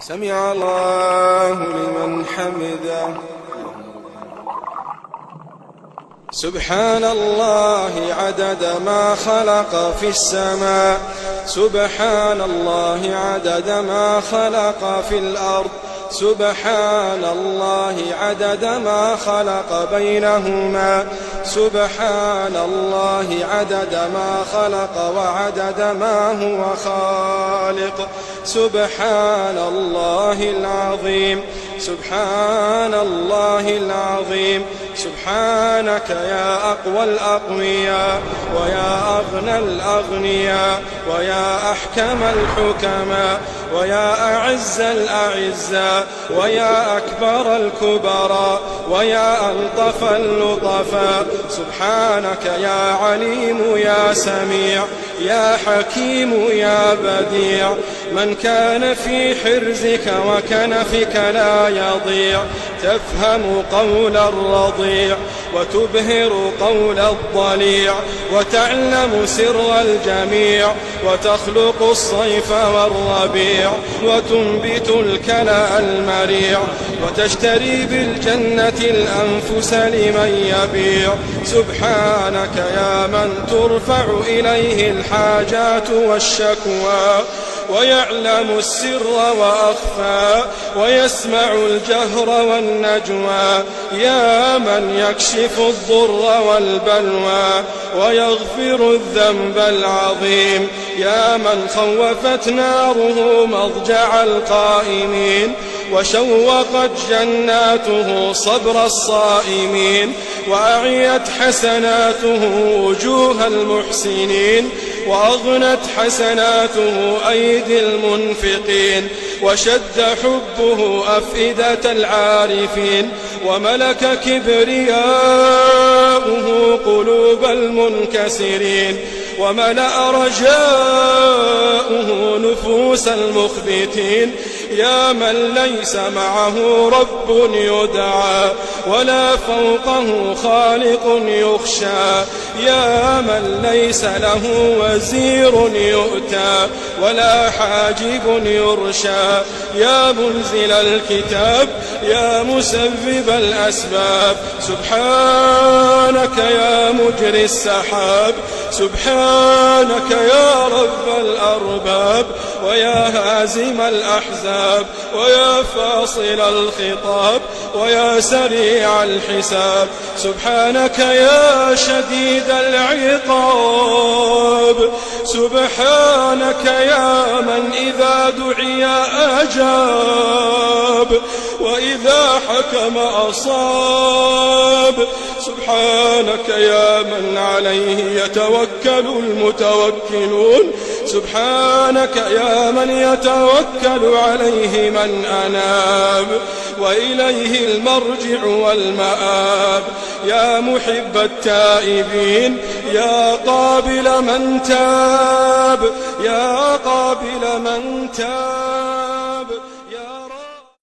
سمع الله لمن حمده. سبحان الله عدد ما خلق في السماء، سبحان الله عدد ما خلق في الأرض، سبحان الله عدد ما خلق بينهما، سبحان الله عدد ما خلق وعدد ما هو خالق. سبحان الله العظيم، سبحان الله العظيم. سبحانك يا أقوى الأقوياء، ويا أغنى الأغنياء، ويا أحكم الحكماء، ويا أعز الأعزاء، ويا أكبر الكبراء، ويا ألطف اللطفاء. سبحانك يا عليم يا سميع، يا حكيم يا بديع. من كان في حرزك وكنفك لا يضيع، تفهم قول الرضيع وتبهر قول الضليع، وتعلم سر الجميع، وتخلق الصيف والربيع، وتنبت الكلأ المريع، وتشتري بالجنة الأنفس لمن يبيع. سبحانك يا من ترفع إليه الحاجات والشكوى، ويعلم السر وأخفى، ويسمع الجهر والنجوى. يا من يكشف الضر والبلوى، ويغفر الذنب العظيم. يا من خوفت ناره مضجع القائمين، وشوقت جناته صبر الصائمين، وأعيت حسناته وجوه المحسنين، وأغنت حسناته أيدي المنفقين، وشد حبه أفئدة العارفين، وملك كبرياؤه قلوب المنكسرين، وملأ رجاؤه نفوس المخبتين. يا من ليس معه رب يدعى، ولا فوقه خالق يخشى. يا من ليس له وزير يؤتى، ولا حاجب يرشى. يا منزل الكتاب، يا مسبب الأسباب. سبحانك يا مجري السحاب، سبحانك يا رب الأرباب، ويا هازم الأحزاب، ويا فاصل الخطاب، ويا سريع الحساب. سبحانك يا شديد العقاب، سبحانك يا من إذا دعي أجاب، وإذا حكم أصاب. سبحانك يا من عليه يتوكل المتوكلون، سبحانك يا من يتوكل عليه من أناب، وإليه المرجع والمآب. يا محب التائبين، يا قابل من تاب، يا قابل من تاب.